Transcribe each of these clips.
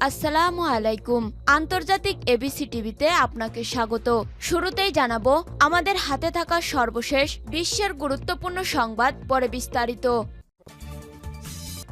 আসসালামু আলাইকুম। আন্তর্জাতিক এবিসি টিভিতে আপনাকে স্বাগত। শুরুতেই জানাবো আমাদের হাতে থাকা সর্বশেষ বিশ্বের গুরুত্বপূর্ণ সংবাদ, পরে বিস্তারিত।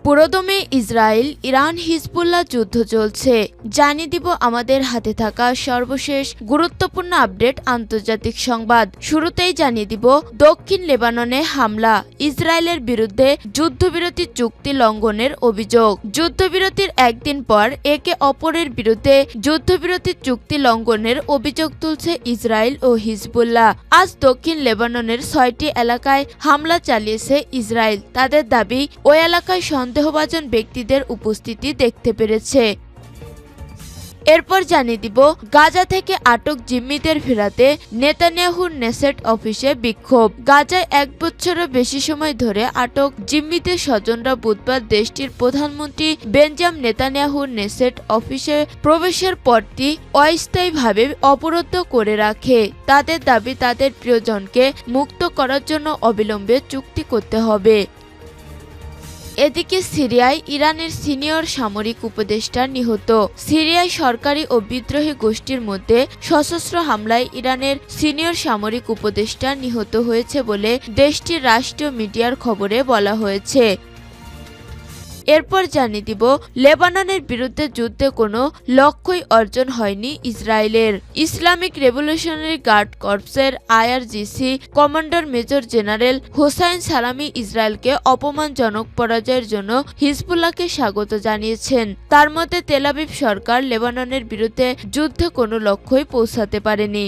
পুরোদমে ইসরায়েল ইরান হিজবুল্লাহ যুদ্ধ চলছে। জানিয়ে দিব আমাদের হাতে থাকা সর্বশেষ গুরুত্বপূর্ণ আপডেট আন্তর্জাতিক সংবাদ। শুরুতেই জানিয়ে দিব দক্ষিণ লেবাননে হামলা, ইসরায়েলের বিরুদ্ধে যুদ্ধবিরতি চুক্তি লঙ্ঘনের অভিযোগ। যুদ্ধবিরতির একদিন পর একে অপরের বিরুদ্ধে যুদ্ধবিরতি চুক্তি লঙ্ঘনের অভিযোগ তুলছে ইসরায়েল ও হিজবুল্লাহ। আজ দক্ষিণ লেবাননের 6টি এলাকায় হামলা চালিয়েছে ইসরায়েল। তাদের দাবি ওই এলাকায় সন্দেহভাজন ব্যক্তিদের উপস্থিতি দেখতে পেরেছে। এরপর জানিয়ে দিব গাজা থেকে আটক জিম্মিদের ফেরাতে নেতানিয়াহুর নেসেট অফিসে বিক্ষোভ। গাজায় 1 বছরেরও বেশি সময় ধরে আটক জিম্মিদের স্বজনরা বুধবার দেশটির প্রধানমন্ত্রী বেঞ্জামিন নেতানিয়াহুর নেসেট অফিসে প্রবেশের পথটি অস্থায়ীভাবে অবরুদ্ধ করে রাখে। তাদের দাবি তাদের প্রিয়জনকে মুক্ত করার জন্য অবিলম্বে চুক্তি করতে হবে। এদিকে সিরিয়ায় ইরানের সিনিয়র সামরিক উপদেষ্টা নিহত। সিরিয়ায় সরকারি ও বিদ্রোহী গোষ্ঠীর মধ্যে সশস্ত্র হামলায় ইরানের সিনিয়র সামরিক উপদেষ্টা নিহত হয়েছে বলে দেশটির রাষ্ট্রীয় মিডিয়ার খবরে বলা হয়েছে। এরপর জানিয়ে দিব লেবাননের বিরুদ্ধে যুদ্ধে কোনো লক্ষ্যই অর্জন হয়নি ইসরায়েলের। ইসলামিক রেভলিউশনারি গার্ড কর্পসের IRGC commander major general Hossein Salami ইসরায়েলকে অপমানজনক পরাজয়ের জন্য হিজবুল্লাহকে স্বাগত জানিয়েছেন। তার মতে তেল আবিব সরকার লেবাননের বিরুদ্ধে যুদ্ধে কোনো লক্ষ্যই পৌঁছাতে পারেনি।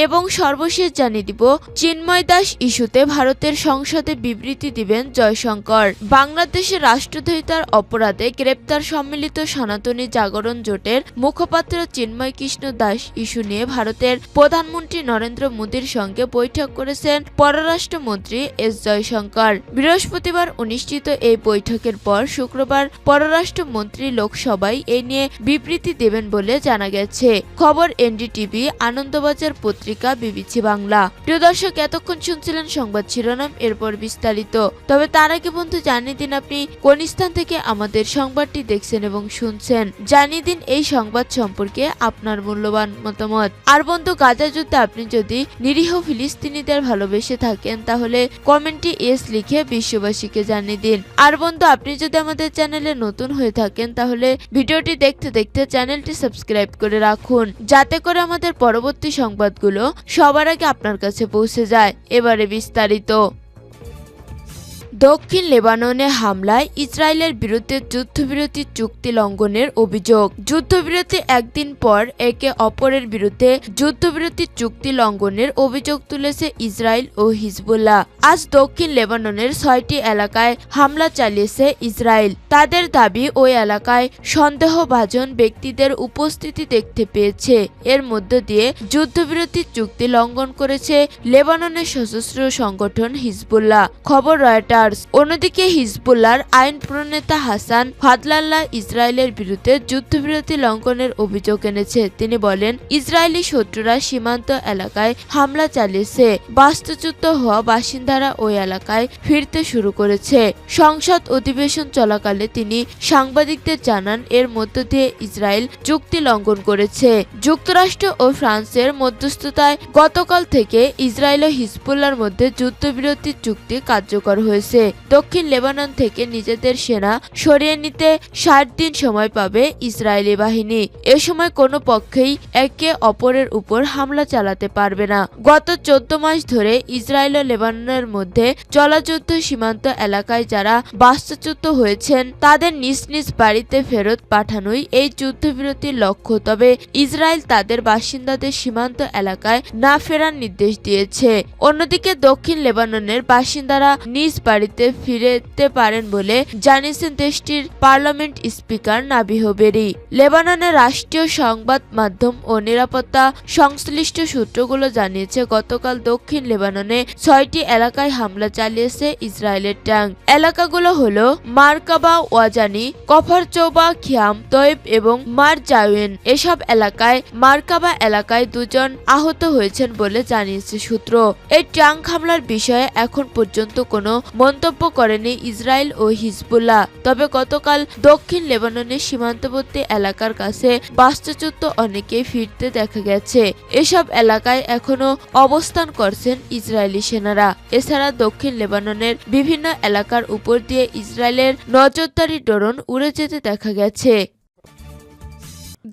এবং সর্বশেষ জানিয়ে দিব চিন্ময় দাস ইস্যুতে ভারতের সংসদে বিবৃতি দিবেন জয়শঙ্কর। বাংলাদেশের রাষ্ট্রদ্রোহিতার অপরাধে গ্রেপ্তার সম্মিলিত সনাতনী জাগরণ জোটের মুখপাত্র চিন্ময় কৃষ্ণ দাস ইস্যু নিয়ে ভারতের প্রধানমন্ত্রী নরেন্দ্র মোদীর সঙ্গে বৈঠক করেছেন পররাষ্ট্রমন্ত্রী এস জয়শঙ্কর। বৃহস্পতিবার অনুষ্ঠিত এই বৈঠকের পর শুক্রবার পররাষ্ট্রমন্ত্রী লোকসভায় এ নিয়ে বিবৃতি দেবেন বলে জানা গেছে। খবর এনডিটিভি, আনন্দবাজার পত্রিকা, বিবিসি বাংলা। প্রিয় দর্শক, এতক্ষণ শুনছিলেন সংবাদ শিরোনাম, এরপর বিস্তারিত। তবে তার আগে বন্ধু জানিয়ে দিন আপনি কোন স্থান থেকে আমাদের সংবাদটি দেখছেন এবং শুনছেন। জানিয়ে দিন এই সংবাদ সম্পর্কে আপনার মূল্যবান মতামত। আর বন্ধু, গাজা যুদ্ধে আপনি যদি নিরীহ ফিলিস্তিনিদের ভালোবেসে থাকেন তাহলে কমেন্টে এস লিখে বিশ্ববাসীকে জানিয়ে দিন। আর বন্ধু, আপনি যদি আমাদের চ্যানেলে নতুন হয়ে থাকেন তাহলে ভিডিওটি দেখতে দেখতে চ্যানেলটি সাবস্ক্রাইব করে রাখুন, যাতে করে আমাদের পরবর্তী সংবাদগুলো সবার আগে আপনার কাছে পৌঁছে যায়। এবারে বিস্তারিত। দক্ষিণ লেবাননে হামলায় ইসরায়েলের বিরুদ্ধে যুদ্ধবিরতি চুক্তি লঙ্ঘনের অভিযোগ। যুদ্ধবিরতি একদিন পর একে অপরের বিরুদ্ধে যুদ্ধবিরতি চুক্তি লঙ্ঘনের অভিযোগ তুলেছে ইসরায়েল ও হিজবুল্লাহ। আজ দক্ষিণ লেবাননের 6টি এলাকায় হামলা চালিয়েছে ইসরায়েল। তাদের দাবি ওই এলাকায় সন্দেহভাজন ব্যক্তিদের উপস্থিতি দেখতে পেয়েছে। এর মধ্য দিয়ে যুদ্ধবিরতি চুক্তি লঙ্ঘন করেছে লেবাননের সশস্ত্র সংগঠন হিজবুল্লাহ। খবর রয়টার্স। অন্যদিকে হিজবুল্লাহর আইন প্রণেতা হাসান ফাদলাল্লাহ ইসরায়েলের বিরুদ্ধে যুদ্ধবিরতি লঙ্ঘনের অভিযোগ এনেছে। তিনি বলেন, ইসরায়েলি শত্রুরা সীমান্ত এলাকায় হামলা চালিয়েছে। বাস্তুচ্যুত হওয়া বাসিন্দারা ওই এলাকায় ফিরতে শুরু করেছে। সংসদ অধিবেশন চলাকালে তিনি সাংবাদিকদের জানান, এর মধ্য দিয়ে ইসরায়েল চুক্তি লঙ্ঘন করেছে। যুক্তরাষ্ট্র ও ফ্রান্সের মধ্যস্থতায় গতকাল থেকে ইসরায়েল ও হিজবুল্লাহর মধ্যে যুদ্ধবিরতি চুক্তি কার্যকর হয়েছে। দক্ষিণ লেবানন থেকে নিজেদের সেনা সরিয়ে নিতে 60 দিন সময় পাবে ইসরায়েলি বাহিনী। এ সময় কোনো পক্ষেই একে অপরের উপর হামলা চালাতে পারবে না। গত 14 মাস ধরে ইসরায়েল ও লেবাননের মধ্যে চলা যুদ্ধ সীমান্ত এলাকায় যারা বাস্তুচ্যুত হয়েছেন তাদের নিজ নিজ বাড়িতে ফেরত পাঠানোই এই যুদ্ধবিরতির লক্ষ্য। তবে ইসরায়েল তাদের বাসিন্দাদের সীমান্ত এলাকায় না ফেরার নির্দেশ দিয়েছে। অন্যদিকে দক্ষিণ লেবাননের বাসিন্দারা নিজ বাড়িতে ফিরতে পারেন বলে জানিয়েছেন দেশটির পার্লামেন্ট স্পিকার নাবিহ বেরি। লেবাননের রাষ্ট্রীয় সংবাদ মাধ্যম ও নিরাপত্তা সংশ্লিষ্ট সূত্রগুলো জানিয়েছে, গতকাল দক্ষিণ লেবাননে 6টি এলাকায় হামলা চালিয়েছে ইসরায়েলের ট্যাঙ্ক। এলাকাগুলো হলো মারকাবা, ওয়াজানি, কফরচৌবা, খিয়াম, তৈব এবং মারজাউইন। এসব এলাকায় মারকাবা এলাকায় 2 জন আহত হয়েছেন বলে জানিয়েছে সূত্র। এই ট্যাঙ্ক হামলার বিষয়ে এখন পর্যন্ত কোনো মন্তব্য করেনি ইসরায়েল ও হিজবুল্লাহ। তবে গতকাল দক্ষিণ লেবাননের সীমান্তবর্তী এলাকার কাছে বাস্তুচ্যুত অনেকেই ফিরতে দেখা গেছে। এসব এলাকায় এখনো অবস্থান করছেন ইসরায়েলি সেনারা। এছাড়া দক্ষিণ লেবাননের বিভিন্ন এলাকার উপর দিয়ে ইসরায়েলের নজরদারি ড্রোন উড়ে যেতে দেখা গেছে।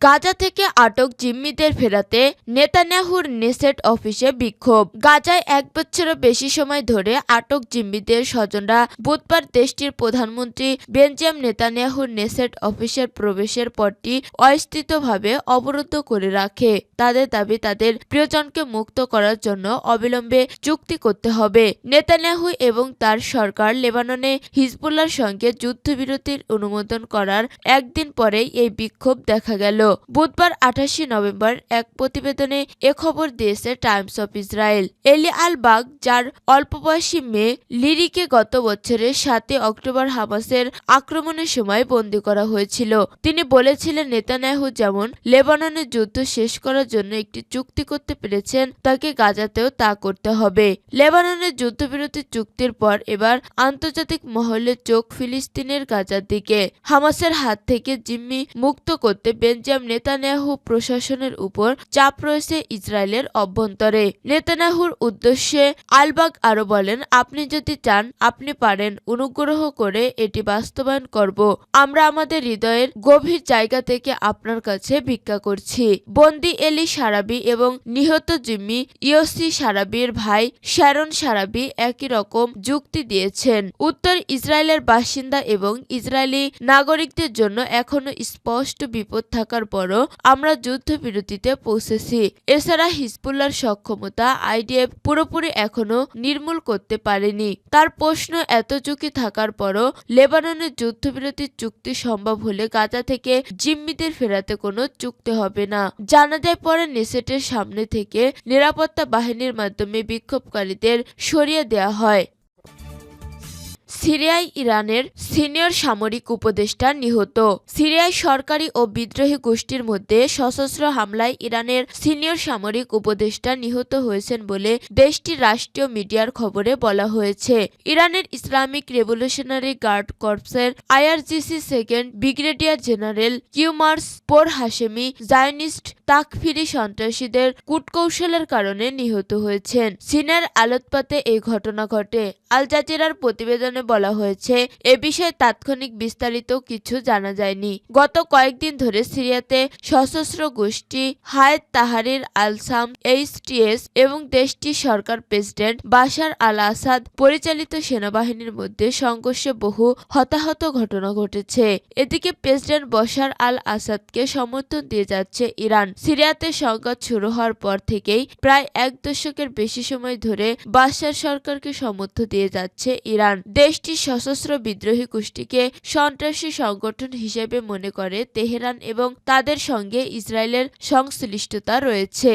গাজা থেকে আটক জিম্মিদের ফেরাতে নেতানিয়াহুর নেসেট অফিসে বিক্ষোভ। গাজায় 1 বছরেরও বেশি সময় ধরে আটক জিম্মিদের স্বজনরা বুধবার দেশটির প্রধানমন্ত্রী বেঞ্জামিন নেতানিয়াহুর নেসেট অফিসের প্রবেশের পথটি অস্থায়ীভাবে অবরুদ্ধ করে রাখে। তাদের দাবি, তাদের প্রিয়জনকে মুক্ত করার জন্য অবিলম্বে চুক্তি করতে হবে। নেতানিয়াহু এবং তার সরকার লেবাননে হিজবুল্লাহর সঙ্গে যুদ্ধবিরতির অনুমোদন করার একদিন পরেই এই বিক্ষোভ দেখা গেল। বুধবার 28 নভেম্বর এক প্রতিবেদনে এ খবর দিয়েছে টাইমস অফ ইসরায়েল। এলি আল বাগ, যার অল্প বয়সী মেয়ে লিরিকে গত বছরের 7 অক্টোবর হামাসের আক্রমণের সময় বন্দী করা হয়েছিল, তিনি বলেছিলেন নেতানিয়াহু যেমন লেবাননে যুদ্ধ শেষ করার জন্য একটি চুক্তি করতে পেরেছেন, তাকে গাজাতেও তা করতে হবে। লেবাননের যুদ্ধবিরতি চুক্তির পর এবার আন্তর্জাতিক মহলের চোখ ফিলিস্তিনের গাজার দিকে। হামাসের হাত থেকে জিম্মি মুক্ত করতে বেঞ্জামিন নেতানিয়াহু প্রশাসনের উপর চাপ রয়েছে ইসরায়েলের অভ্যন্তরে। নেতানিয়াহুর উদ্দেশ্যে আলবাগ আরো বলেন, আপনি যদি চান আপনি পারেন, অনুগ্রহ করে এটি বাস্তবায়ন করব। আমরা আমাদের হৃদয়ের গভীর জায়গা থেকে আপনার কাছে ভিক্ষা করছি। বন্দি এলি সারাবি এবং নিহত জিম্মি ইয়সি সারাবির ভাই শ্যারন সারাবি একই রকম যুক্তি দিয়েছেন। উত্তর ইসরায়েলের বাসিন্দা এবং ইসরায়েলি নাগরিকদের জন্য এখনো স্পষ্ট বিপদ থাকার পরও আমরা যুদ্ধবিরতিতে পৌঁছেছি। এছাড়া হিজবুল্লাহর সক্ষমতা আইডিএফ পুরোপুরি এখনো নির্মূল করতে পারেনি। তার প্রশ্ন, এত ঝুঁকি থাকার পরও লেবাননের যুদ্ধবিরতির চুক্তি সম্ভব হলে গাজা থেকে জিম্মিদের ফেরাতে কোনো চুক্তি হবে না। জানা যায় পরে নেসেটের সামনে থেকে নিরাপত্তা বাহিনীর মাধ্যমে বিক্ষোভকারীদের সরিয়ে দেওয়া হয়। সিরিয়ায় ইরানের সিনিয়র সামরিক উপদেষ্টা নিহত। সিরিয়ায় সরকারি ও বিদ্রোহী গোষ্ঠীর মধ্যে সশস্ত্র হামলায় ইরানের সিনিয়র সামরিক উপদেষ্টা নিহত হয়েছেন বলে দেশটির রাষ্ট্রীয় মিডিয়ার খবরে বলা হয়েছে। ইরানের ইসলামিক রেভলিউশনারি গার্ড কর্পসের IRGC second brigadier general Kiumars Pour Hashemi Zionist তাকফিরি সন্ত্রাসীদের কূটকৌশলের কারণে নিহত হয়েছেন। সিনার আলোকপাতে এই ঘটনা ঘটে। আল জাজিরার প্রতিবেদনে বলা হয়েছে, এ বিষয়ে তাৎক্ষণিক বিস্তারিত কিছু জানা যায়নি। গত কয়েকদিন ধরে সিরিয়াতে সশস্ত্র গোষ্ঠী হায়াত তাহরির আল-শাম এইচটিএস এবং দেশটির সরকার প্রেসিডেন্ট বাশার আল আসাদ পরিচালিত সেনাবাহিনীর মধ্যে সংঘর্ষে বহু হতাহত ঘটনা ঘটেছে। এদিকে প্রেসিডেন্ট বাশার আল আসাদকে সমর্থন দিয়ে যাচ্ছে ইরান। সিরিয়াতে সংঘাত শুরু হওয়ার পর থেকেই প্রায় 1 দশকের বেশি সময় ধরে বাশার সরকারকে সমর্থন দিয়ে যাচ্ছে ইরান। দেশটির সশস্ত্র বিদ্রোহী গোষ্ঠীকে সন্ত্রাসী সংগঠন হিসেবে মনে করে তেহরান এবং তাদের সঙ্গে ইসরায়েলের সংশ্লিষ্টতা রয়েছে।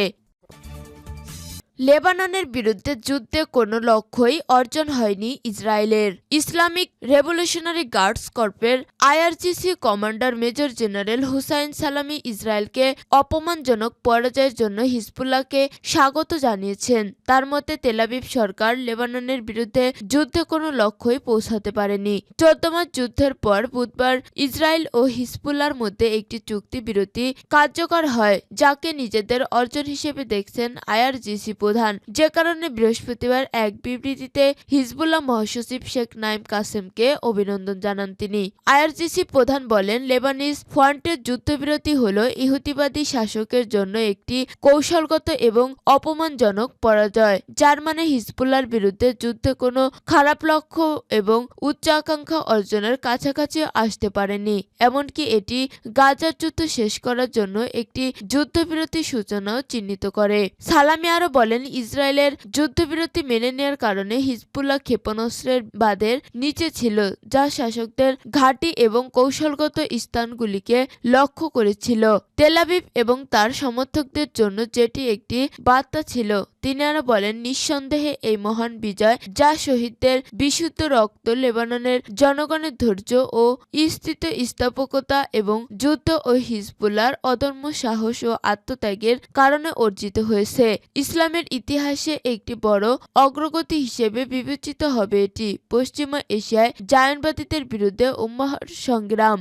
লেবাননের বিরুদ্ধে যুদ্ধে কোনো লক্ষ্যই অর্জন হয়নি ইসরায়েলের। ইসলামিক রেভলিউশনারি গার্ডস কর্পের IRGC commander major general Hossein Salami ইসরায়েলকে অপমানজনক পরাজয়ের জন্য হিজবুল্লাহকে স্বাগত জানিয়েছেন। তার মতে তেলাবিব সরকার লেবাননের বিরুদ্ধে যুদ্ধে কোনো লক্ষ্যই পৌঁছাতে পারেনি। 14 মাস যুদ্ধের পর বুধবার ইসরায়েল ও হিজবুল্লাহর মধ্যে একটি চুক্তি বিরতি কার্যকর হয়, যাকে নিজেদের অর্জন হিসেবে দেখছেন আইআরজিসি প্রধান। যে কারণে বৃহস্পতিবার এক বিবৃতিতে হিজবুল্লাহ মহাসচিব শেখ নাইম কাসেমকে অভিনন্দন জানান তিনি। আইআরজিসি প্রধান বলেন, লেবানিজ ফ্রন্টের যুদ্ধবিরতি হল ইহুদিবাদী শাসকের জন্য একটি কৌশলগত এবং অপমানজনক পরাজয়, যার মানে হিজবুল্লাহর বিরুদ্ধে যুদ্ধে কোনো খারাপ লক্ষ্য এবং উচ্চ আকাঙ্ক্ষা অর্জনের কাছাকাছি আসতে পারেনি। এমনকি এটি গাজার যুদ্ধ শেষ করার জন্য একটি যুদ্ধবিরতির সূচনাও চিহ্নিত করে। সালামি আরো বলেন, ইসরায়েলের যুদ্ধবিরতি মেনে নেওয়ার কারণে হিজবুল্লাহ ক্ষেপণাস্ত্রের বাঁধের নিচে ছিল, যা শাসকদের ঘাঁটি এবং কৌশলগত স্থানগুলিকে লক্ষ্য করেছিল। তেলাবিব এবং তার সমর্থকদের জন্য যেটি একটি বার্তা ছিল। তিনি আরো বলেন, নিঃসন্দেহে এই মহান বিজয়, যা শহীদদের বিশুদ্ধ রক্ত, লেবাননের জনগণের ধৈর্য ও স্থিতিস্থাপকতা এবং যুদ্ধ ও হিজবুল্লাহর অদম্য সাহস ও আত্মত্যাগের কারণে অর্জিত হয়েছে। ইসলামের ইসলামের ইতিহাসে একটি বড় অগ্রগতি হিসেবে বিবেচিত হবে এটি পশ্চিমা এশিয়ায় জায়নবাদীদের বিরুদ্ধে উম্মাহর সংগ্রাম।